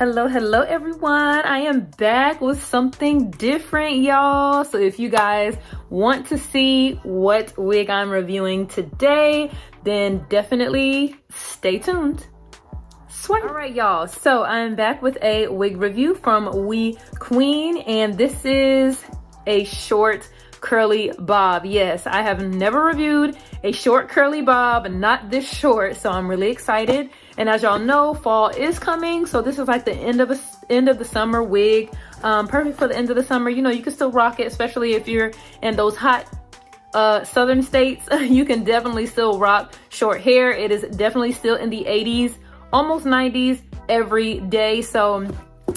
Hello everyone. I am back with something different, y'all. So if you guys want to see what wig I'm reviewing today, then definitely stay tuned. Sweet. All right, y'all. So I'm back with a wig review from Wequeen, and this is a short curly bob. Yes, I have never reviewed a short curly bob, not this short, so I'm really excited. And as y'all know, fall is coming, so this is like the end of the summer wig. Perfect for the end of the summer. You know, you can still rock it, especially if you're in those hot southern states. You can definitely still rock short hair. It is definitely still in the 80s, almost 90s every day. So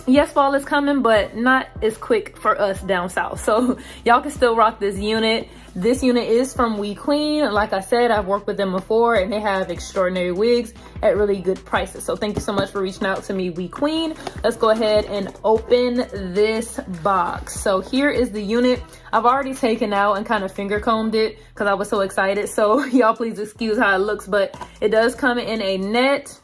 yes, fall is coming, but not as quick for us down south. So y'all can still rock this unit. This unit is from Wequeen. Like I said, I've worked with them before and they have extraordinary wigs at really good prices. So thank you so much for reaching out to me, Wequeen. Let's go ahead and open this box. So here is the unit. I've already taken out and kind of finger combed it because I was so excited. So y'all please excuse how it looks, but it does come in a net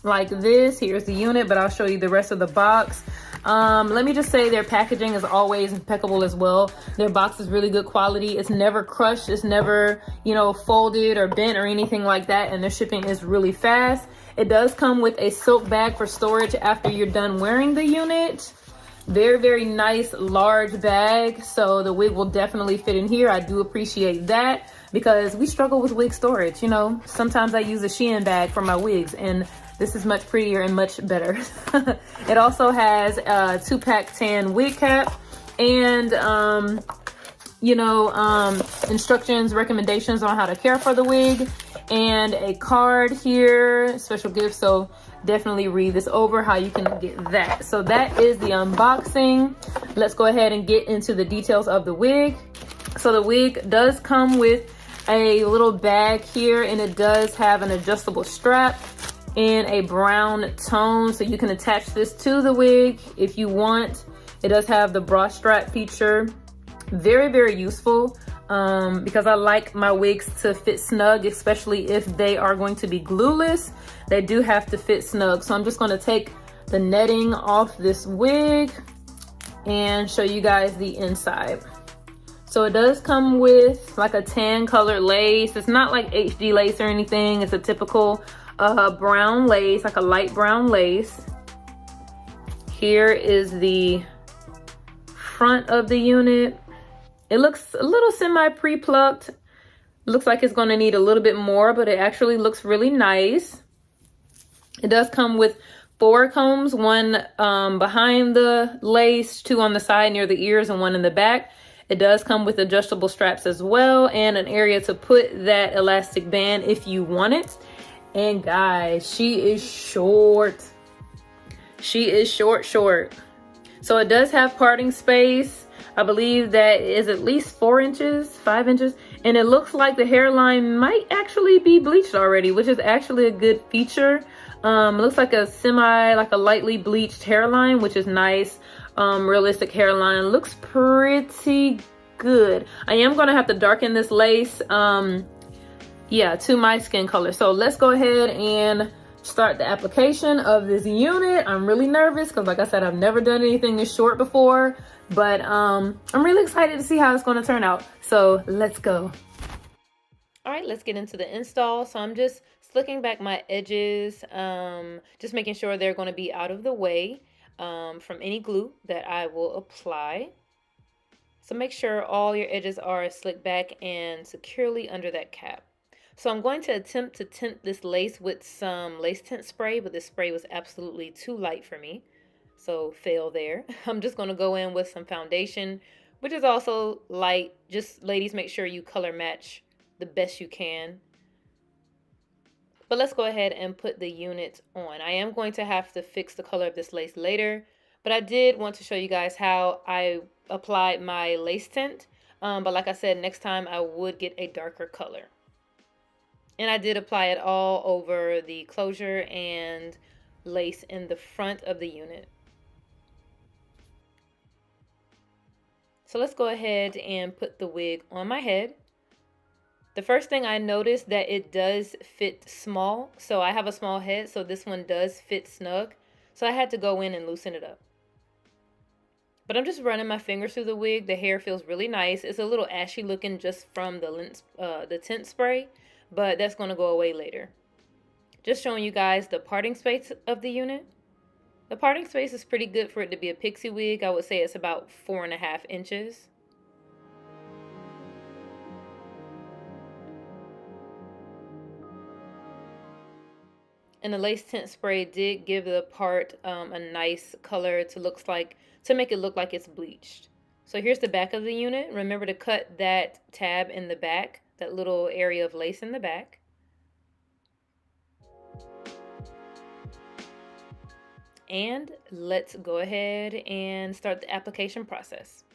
like this. Here's the unit, but I'll show you the rest of the box. Let me just say their packaging is always impeccable as well. Their box is really good quality. It's never crushed. It's never, you know, folded or bent or anything like that. And their shipping is really fast. It does come with a silk bag for storage after you're done wearing the unit. Very, very nice large bag. So the wig will definitely fit in here. I do appreciate that because we struggle with wig storage. You know, sometimes I use a Shein bag for my wigs, and this is much prettier and much better. It also has a 2-pack tan wig cap and, instructions, recommendations on how to care for the wig, and a card here, special gift. So definitely read this over, how you can get that. So that is the unboxing. Let's go ahead and get into the details of the wig. So the wig does come with a little bag here, and it does have an adjustable strap in a brown tone, so you can attach this to the wig if you want. It does have the bra strap feature. Very, very useful because I like my wigs to fit snug, especially if they are going to be glueless. They do have to fit snug. So I'm just going to take the netting off this wig and show you guys the inside. So it does come with like a tan colored lace. It's not like HD lace or anything. It's a typical brown lace, like a light brown lace. Here is the front of the unit. It looks a little semi pre-plucked. Looks like it's going to need a little bit more, but it actually looks really nice. It does come with 4 combs, one behind the lace, 2 on the side near the ears, and 1 in the back. It does come with adjustable straps as well, and an area to put that elastic band if you want it. And guys, she is short. She is short. So it does have parting space. I believe that is at least 4 inches, 5 inches. And it looks like the hairline might actually be bleached already, which is actually a good feature. It looks like a lightly bleached hairline, which is nice. Realistic hairline. Looks pretty good. I am going to have to darken this lace. To my skin color. So let's go ahead and start the application of this unit. I'm really nervous because, like I said, I've never done anything this short before, but I'm really excited to see how it's going to turn out. So let's go. All right, let's get into the install. So I'm just slicking back my edges, just making sure they're going to be out of the way from any glue that I will apply. So make sure all your edges are slicked back and securely under that cap. So I'm going to attempt to tint this lace with some lace tint spray, but this spray was absolutely too light for me. So fail there. I'm just going to go in with some foundation, which is also light. Just ladies, make sure you color match the best you can. But let's go ahead and put the unit on. I am going to have to fix the color of this lace later, but I did want to show you guys how I applied my lace tint. But like I said, next time I would get a darker color. And I did apply it all over the closure and lace in the front of the unit. So let's go ahead and put the wig on my head. The first thing I noticed that it does fit small. So I have a small head, so this one does fit snug. So I had to go in and loosen it up. But I'm just running my fingers through the wig. The hair feels really nice. It's a little ashy looking just from the tint spray, but that's going to go away later. Just showing you guys the parting space of the unit. The parting space is pretty good for it to be a pixie wig. I would say it's about 4.5 inches. And the lace tint spray did give the part a nice color to make it look like it's bleached. So here's the back of the unit. Remember to cut that tab in the back, that little area of lace in the back. And let's go ahead and start the application process.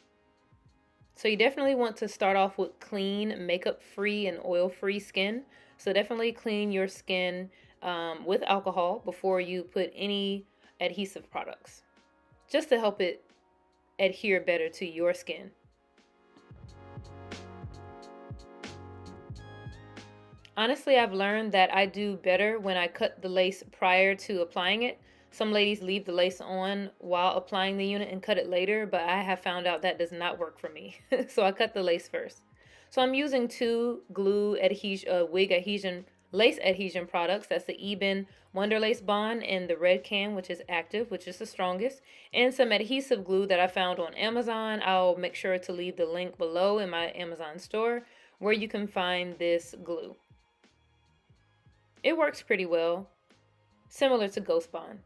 So you definitely want to start off with clean, makeup-free and oil-free skin. So definitely clean your skin with alcohol before you put any adhesive products, just to help it adhere better to your skin. Honestly, I've learned that I do better when I cut the lace prior to applying it. Some ladies leave the lace on while applying the unit and cut it later, but I have found out that does not work for me. So I cut the lace first. So I'm using two glue adhesion, wig adhesion, lace adhesion products. That's the Ebin Wonder Lace Bond and the red can, which is active, which is the strongest, and some adhesive glue that I found on Amazon. I'll make sure to leave the link below in my Amazon store where you can find this glue. It works pretty well, similar to Ghost Bond.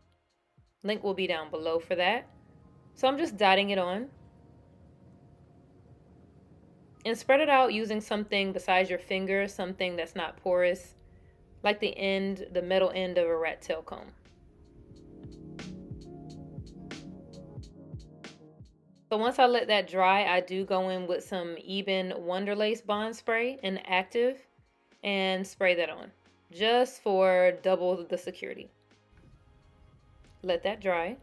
Link will be down below for that. So I'm just dotting it on. And spread it out using something besides your finger, something that's not porous, like the metal end of a rat tail comb. So once I let that dry, I do go in with some Ebin Wonder Lace Bond Spray in active and spray that on, just for double the security. Let that dry.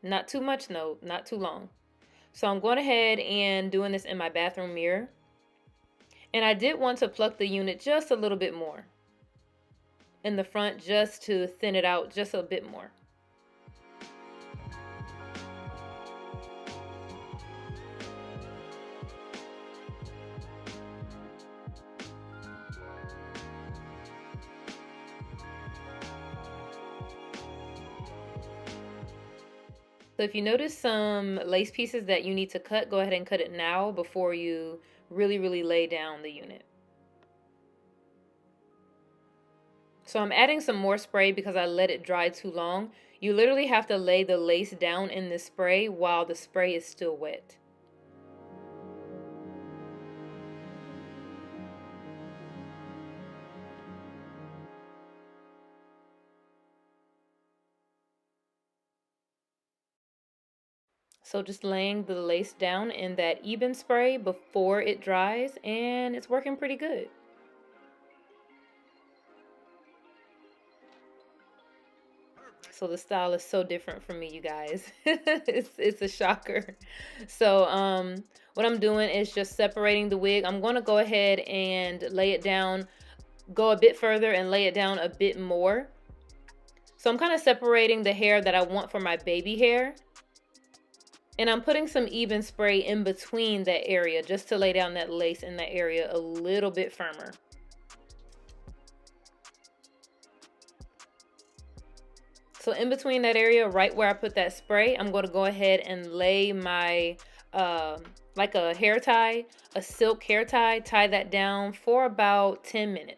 Not too much, no, not too long. So I'm going ahead and doing this in my bathroom mirror. And I did want to pluck the unit just a little bit more in the front, just to thin it out just a bit more. So if you notice some lace pieces that you need to cut, go ahead and cut it now before you really lay down the unit. So I'm adding some more spray because I let it dry too long. You literally have to lay the lace down in the spray while the spray is still wet. So just laying the lace down in that Ebin spray before it dries, and it's working pretty good. So the style is so different from me, you guys. it's a shocker. So what I'm doing is just separating the wig. I'm going to go ahead and lay it down, go a bit further and lay it down a bit more. So I'm kind of separating the hair that I want for my baby hair. And I'm putting some Ebin spray in between that area just to lay down that lace in that area a little bit firmer. So in between that area, right where I put that spray, I'm going to go ahead and lay my, like a hair tie, a silk hair tie that down for about 10 minutes.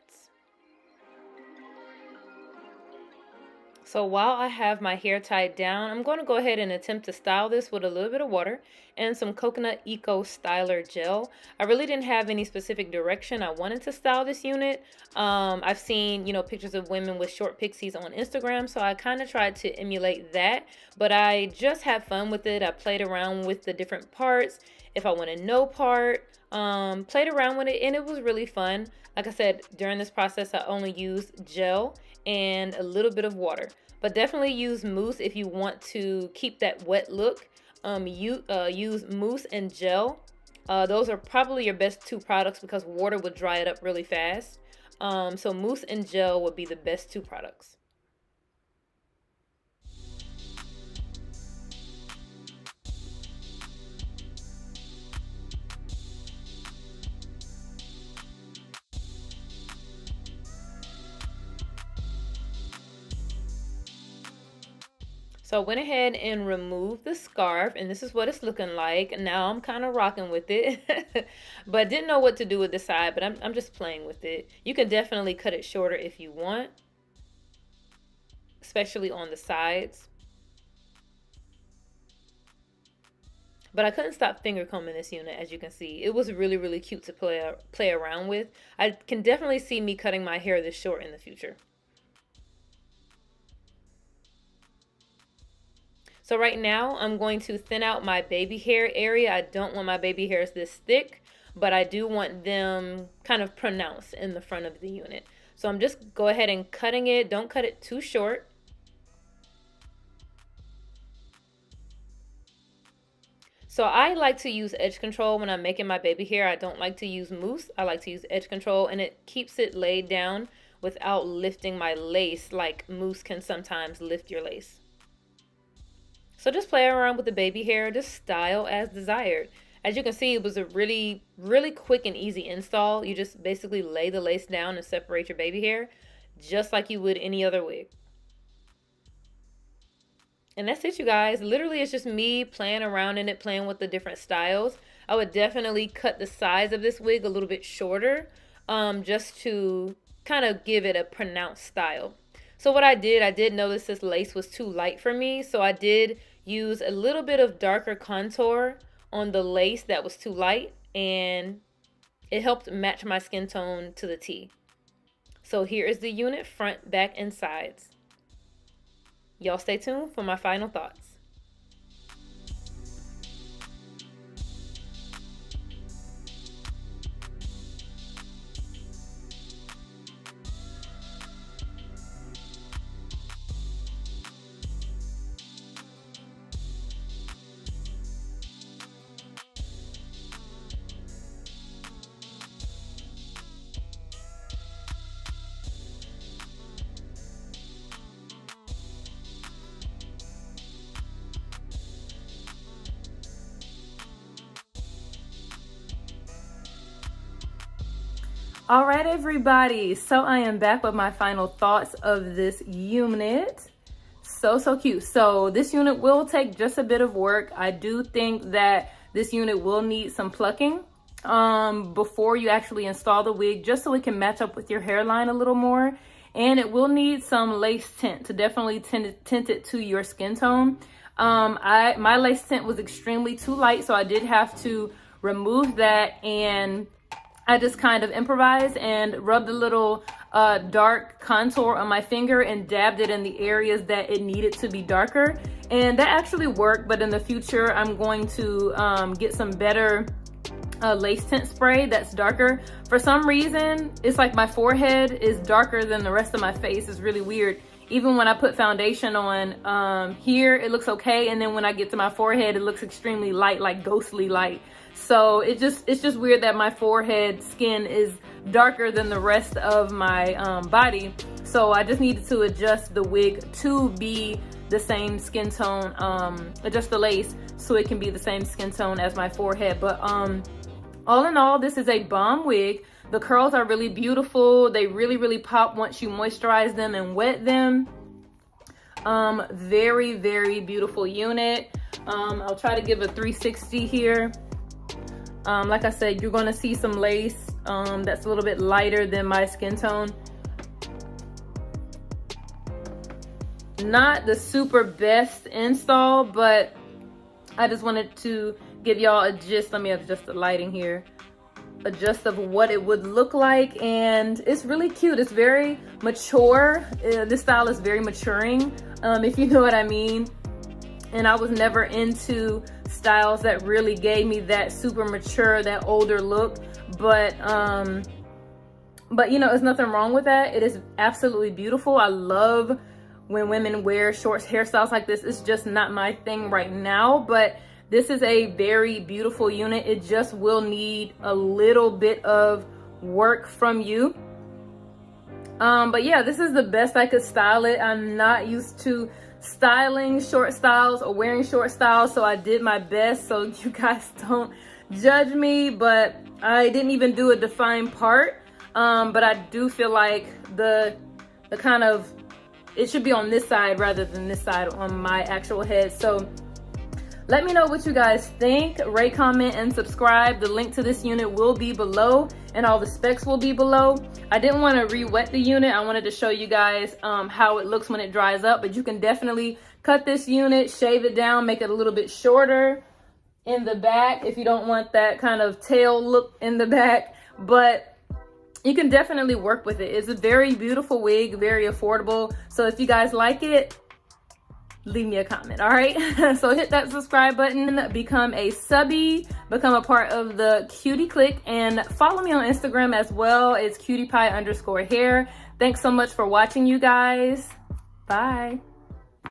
So while I have my hair tied down, I'm going to go ahead and attempt to style this with a little bit of water and some Coconut Eco Styler gel. I really didn't have any specific direction I wanted to style this unit. I've seen, pictures of women with short pixies on Instagram, so I kind of tried to emulate that, but I just had fun with it. I played around with the different parts. If I wanted no part, played around with it, and it was really fun. Like I said, during this process, I only used gel and a little bit of water. But definitely use mousse if you want to keep that wet look. Use mousse and gel. Those are probably your best two products because water would dry it up really fast. So mousse and gel would be the best two products. So I went ahead and removed the scarf, and this is what it's looking like. Now I'm kind of rocking with it, but didn't know what to do with the side, but I'm just playing with it. You can definitely cut it shorter if you want, especially on the sides. But I couldn't stop finger combing this unit, as you can see. It was really, really cute to play around with. I can definitely see me cutting my hair this short in the future. So right now, I'm going to thin out my baby hair area. I don't want my baby hairs this thick, but I do want them kind of pronounced in the front of the unit. So I'm just go ahead and cutting it. Don't cut it too short. So I like to use edge control when I'm making my baby hair. I don't like to use mousse. I like to use edge control, and it keeps it laid down without lifting my lace like mousse can sometimes lift your lace. So just play around with the baby hair, just style as desired. As you can see, it was a really, really quick and easy install. You just basically lay the lace down and separate your baby hair just like you would any other wig. And that's it, you guys. Literally, it's just me playing around in it, playing with the different styles. I would definitely cut the size of this wig a little bit shorter, just to kind of give it a pronounced style. So what I did notice this lace was too light for me, so I did use a little bit of darker contour on the lace that was too light, and it helped match my skin tone to the T. So here is the unit, front, back, and sides. Y'all stay tuned for my final thoughts. All right, everybody, so I am back with my final thoughts of this unit. So cute. So this unit will take just a bit of work. I do think that this unit will need some plucking before you actually install the wig, just so it can match up with your hairline a little more. And it will need some lace tint to definitely tint it to your skin tone. My lace tint was extremely too light, so I did have to remove that, and I just kind of improvised and rubbed a little dark contour on my finger and dabbed it in the areas that it needed to be darker. And that actually worked, but in the future, I'm going to get some better lace tint spray that's darker. For some reason, it's like my forehead is darker than the rest of my face. It's really weird. Even when I put foundation on here, it looks okay. And then when I get to my forehead, it looks extremely light, like ghostly light. So it's just weird that my forehead skin is darker than the rest of my body. So I just needed to adjust the wig to be the same skin tone, adjust the lace so it can be the same skin tone as my forehead. But all in all, this is a bomb wig. The curls are really beautiful. They really pop once you moisturize them and wet them. Very beautiful unit. I'll try to give a 360 here. Like I said, you're going to see some lace that's a little bit lighter than my skin tone. Not the super best install, but I just wanted to give y'all a gist. Let me adjust the lighting here. A gist of what it would look like, and it's really cute. It's very mature. This style is very maturing, if you know what I mean. And I was never into styles that really gave me that super mature, that older look. But you know, there's nothing wrong with that. It is absolutely beautiful. I love when women wear short hairstyles like this. It's just not my thing right now, but this is a very beautiful unit. It just will need a little bit of work from you. But yeah, this is the best I could style it. I'm not used to styling short styles or wearing short styles, so I did my best, so you guys don't judge me. But I didn't even do a defined part, but I do feel like the kind of it should be on this side rather than this side on my actual head. So let me know what you guys think. Rate, comment, and subscribe. The link to this unit will be below and all the specs will be below. I didn't want to re-wet the unit. I wanted to show you guys how it looks when it dries up, but you can definitely cut this unit, shave it down, make it a little bit shorter in the back if you don't want that kind of tail look in the back. But you can definitely work with it. It's a very beautiful wig, very affordable. So if you guys like it, leave me a comment. All right. So hit that subscribe button, become a subby, become a part of the cutie clique, and follow me on Instagram as well. It's cutie_pie_hair. Thanks so much for watching, you guys. Bye.